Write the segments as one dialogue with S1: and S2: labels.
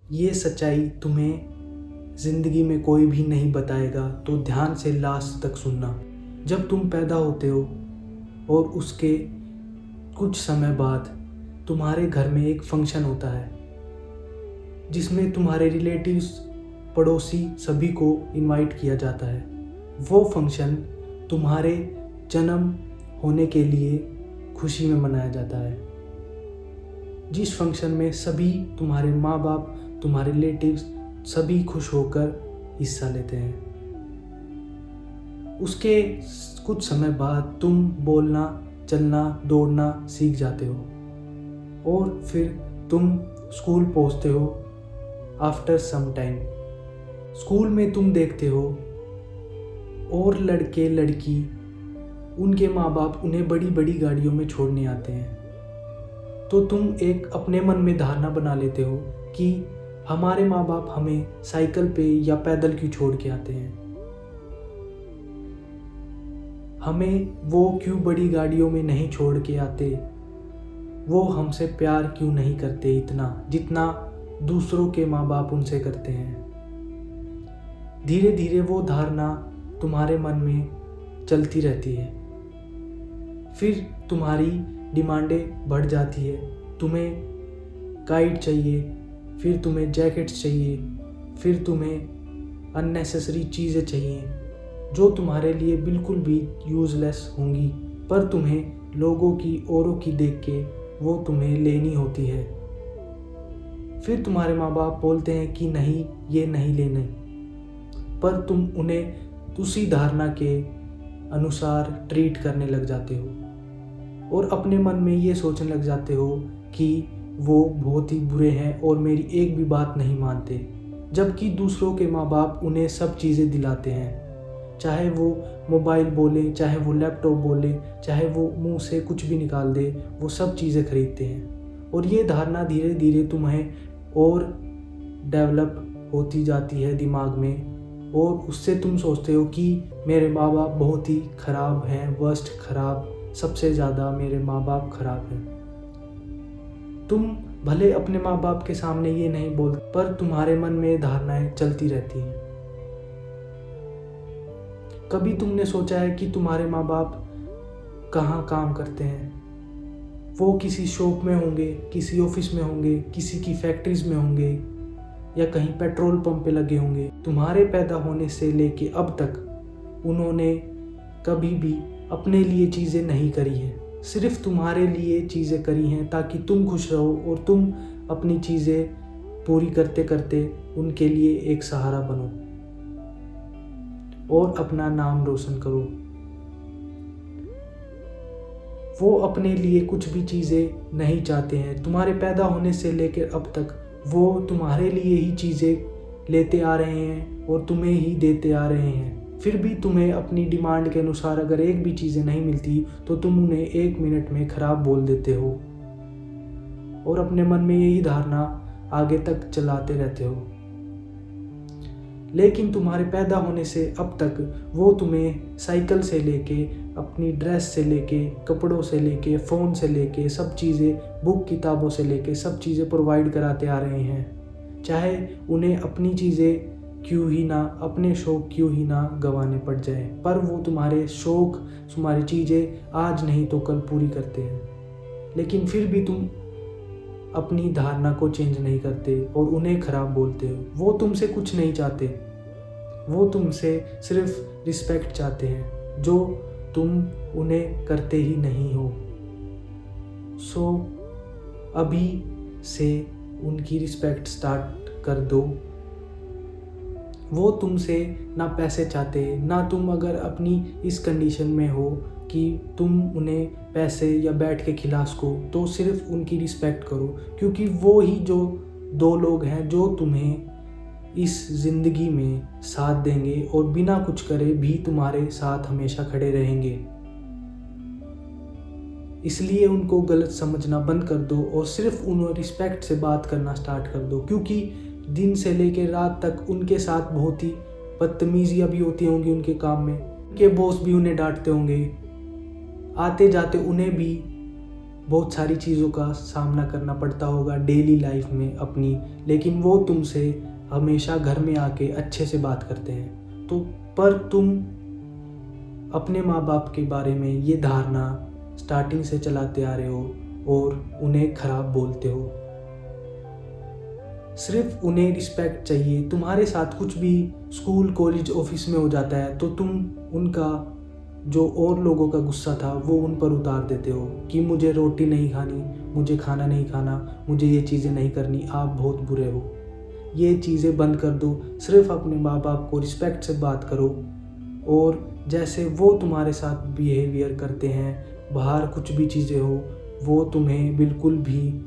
S1: ये सच्चाई तुम्हें ज़िंदगी में कोई भी नहीं बताएगा, तो ध्यान से लास्ट तक सुनना। जब तुम पैदा होते हो और उसके कुछ समय बाद तुम्हारे घर में एक फंक्शन होता है जिसमें तुम्हारे रिलेटिव्स, पड़ोसी सभी को इनवाइट किया जाता है। वो फंक्शन तुम्हारे जन्म होने के लिए खुशी में मनाया जाता है, जिस फंक्शन में सभी तुम्हारे माँ बाप, तुम्हारे रिलेटिव्स सभी खुश होकर हिस्सा लेते हैं। उसके कुछ समय बाद तुम बोलना, चलना, दौड़ना सीख जाते हो और फिर तुम स्कूल पहुंचते हो। आफ्टर सम टाइम स्कूल में तुम देखते हो और लड़के लड़की, उनके माँ बाप उन्हें बड़ी बड़ी गाड़ियों में छोड़ने आते हैं। तो तुम एक अपने मन में धारणा बना लेते हो कि हमारे माँ बाप हमें साइकिल पे या पैदल क्यों छोड़ के आते हैं, हमें वो क्यों बड़ी गाड़ियों में नहीं छोड़ के आते, वो हमसे प्यार क्यों नहीं करते इतना जितना दूसरों के माँ बाप उनसे करते हैं। धीरे धीरे वो धारणा तुम्हारे मन में चलती रहती है। फिर तुम्हारी डिमांडें बढ़ जाती है। तुम्हें काइट चाहिए, फिर तुम्हें जैकेट्स चाहिए, फिर तुम्हें अननेसेसरी चीज़ें चाहिए जो तुम्हारे लिए बिल्कुल भी यूज़लेस होंगी, पर तुम्हें लोगों की, औरों की देख के वो तुम्हें लेनी होती है। फिर तुम्हारे माँ बाप बोलते हैं कि नहीं, ये नहीं लेने, पर तुम उन्हें उसी धारणा के अनुसार ट्रीट करने लग जाते हो और अपने मन में ये सोचने लग जाते हो कि वो बहुत ही बुरे हैं और मेरी एक भी बात नहीं मानते, जबकि दूसरों के माँ बाप उन्हें सब चीज़ें दिलाते हैं। चाहे वो मोबाइल बोले, चाहे वो लैपटॉप बोले, चाहे वो मुंह से कुछ भी निकाल दे, वो सब चीज़ें खरीदते हैं। और ये धारणा धीरे धीरे तुम्हें और डेवलप होती जाती है दिमाग में, और उससे तुम सोचते हो कि मेरे माँ बाप बहुत ही ख़राब हैं, वर्स्ट ख़राब, सबसे ज़्यादा मेरे माँ बाप ख़राब हैं। तुम भले अपने माँ बाप के सामने ये नहीं बोलते, पर तुम्हारे मन में धारणाएं चलती रहती हैं। कभी तुमने सोचा है कि तुम्हारे माँ बाप कहाँ काम करते हैं? वो किसी शॉप में होंगे, किसी ऑफिस में होंगे, किसी की फैक्ट्रीज में होंगे, या कहीं पेट्रोल पंप पे लगे होंगे। तुम्हारे पैदा होने से लेके अब तक उन्होंने कभी भी अपने लिए चीज़ें नहीं करी हैं, सिर्फ तुम्हारे लिए चीज़ें करी हैं ताकि तुम खुश रहो और तुम अपनी चीज़ें पूरी करते करते उनके लिए एक सहारा बनो और अपना नाम रोशन करो। वो अपने लिए कुछ भी चीज़ें नहीं चाहते हैं। तुम्हारे पैदा होने से लेकर अब तक वो तुम्हारे लिए ही चीज़ें लेते आ रहे हैं और तुम्हें ही देते आ रहे हैं। फिर भी तुम्हें अपनी डिमांड के अनुसार अगर एक भी चीज़ें नहीं मिलती तो तुम उन्हें 1 मिनट में ख़राब बोल देते हो और अपने मन में यही धारणा आगे तक चलाते रहते हो। लेकिन तुम्हारे पैदा होने से अब तक वो तुम्हें साइकिल से लेके, अपनी ड्रेस से लेके, कपड़ों से लेके, फ़ोन से लेके, सब चीज़ें, बुक किताबों से लेके सब चीज़ें प्रोवाइड कराते आ रहे हैं। चाहे उन्हें अपनी चीज़ें क्यों ही ना, अपने शौक़ क्यों ही ना गंवाने पड़ जाए, पर वो तुम्हारे शौक़, तुम्हारी चीज़ें आज नहीं तो कल पूरी करते हैं। लेकिन फिर भी तुम अपनी धारणा को चेंज नहीं करते और उन्हें ख़राब बोलते हो। वो तुमसे कुछ नहीं चाहते, वो तुमसे सिर्फ रिस्पेक्ट चाहते हैं जो तुम उन्हें करते ही नहीं हो। सो अभी से उनकी रिस्पेक्ट स्टार्ट कर दो। वो तुमसे ना पैसे चाहते, ना तुम अगर अपनी इस कंडीशन में हो कि तुम उन्हें पैसे या बैठ के खिला सको, तो सिर्फ उनकी रिस्पेक्ट करो, क्योंकि वो ही जो 2 लोग हैं जो तुम्हें इस ज़िंदगी में साथ देंगे और बिना कुछ करे भी तुम्हारे साथ हमेशा खड़े रहेंगे। इसलिए उनको गलत समझना बंद कर दो और सिर्फ उन्हें रिस्पेक्ट से बात करना स्टार्ट कर दो, क्योंकि दिन से लेकर रात तक उनके साथ बहुत ही बदतमीजियाँ भी होती होंगी उनके काम में। उनके बॉस भी उन्हें डांटते होंगे, आते जाते उन्हें भी बहुत सारी चीज़ों का सामना करना पड़ता होगा डेली लाइफ में अपनी, लेकिन वो तुमसे हमेशा घर में आके अच्छे से बात करते हैं। तो पर तुम अपने माँ बाप के बारे में ये धारणा स्टार्टिंग से चलाते आ रहे हो और उन्हें खराब बोलते हो। सिर्फ उन्हें रिस्पेक्ट चाहिए। तुम्हारे साथ कुछ भी स्कूल कॉलेज ऑफिस में हो जाता है तो तुम उनका जो और लोगों का गुस्सा था वो उन पर उतार देते हो कि मुझे रोटी नहीं खानी, मुझे खाना नहीं खाना, मुझे ये चीज़ें नहीं करनी, आप बहुत बुरे हो। ये चीज़ें बंद कर दो। सिर्फ अपने माँ बाप को रिस्पेक्ट से बात करो और जैसे वो तुम्हारे साथ बिहेवियर करते हैं, बाहर कुछ भी चीज़ें हो वो तुम्हें बिल्कुल भी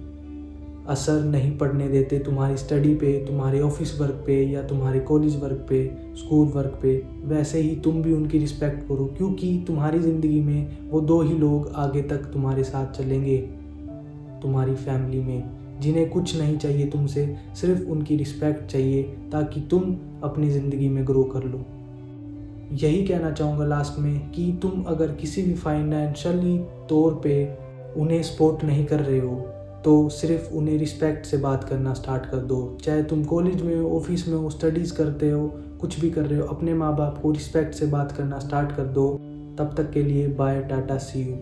S1: असर नहीं पड़ने देते तुम्हारी स्टडी पे, तुम्हारे ऑफिस वर्क पे या तुम्हारे कॉलेज वर्क पे, स्कूल वर्क पे। वैसे ही तुम भी उनकी रिस्पेक्ट करो, क्योंकि तुम्हारी ज़िंदगी में वो दो ही लोग आगे तक तुम्हारे साथ चलेंगे तुम्हारी फैमिली में, जिन्हें कुछ नहीं चाहिए तुमसे, सिर्फ उनकी रिस्पेक्ट चाहिए ताकि तुम अपनी ज़िंदगी में ग्रो कर लो। यही कहना चाहूँगा लास्ट में कि तुम अगर किसी भी फाइनेंशियली तौर पे उन्हें सपोर्ट नहीं कर रहे हो तो सिर्फ उन्हें रिस्पेक्ट से बात करना स्टार्ट कर दो। चाहे तुम कॉलेज में हो, ऑफिस में हो, स्टडीज़ करते हो, कुछ भी कर रहे हो, अपने माँ बाप को रिस्पेक्ट से बात करना स्टार्ट कर दो। तब तक के लिए बाय, टाटा, सी यू।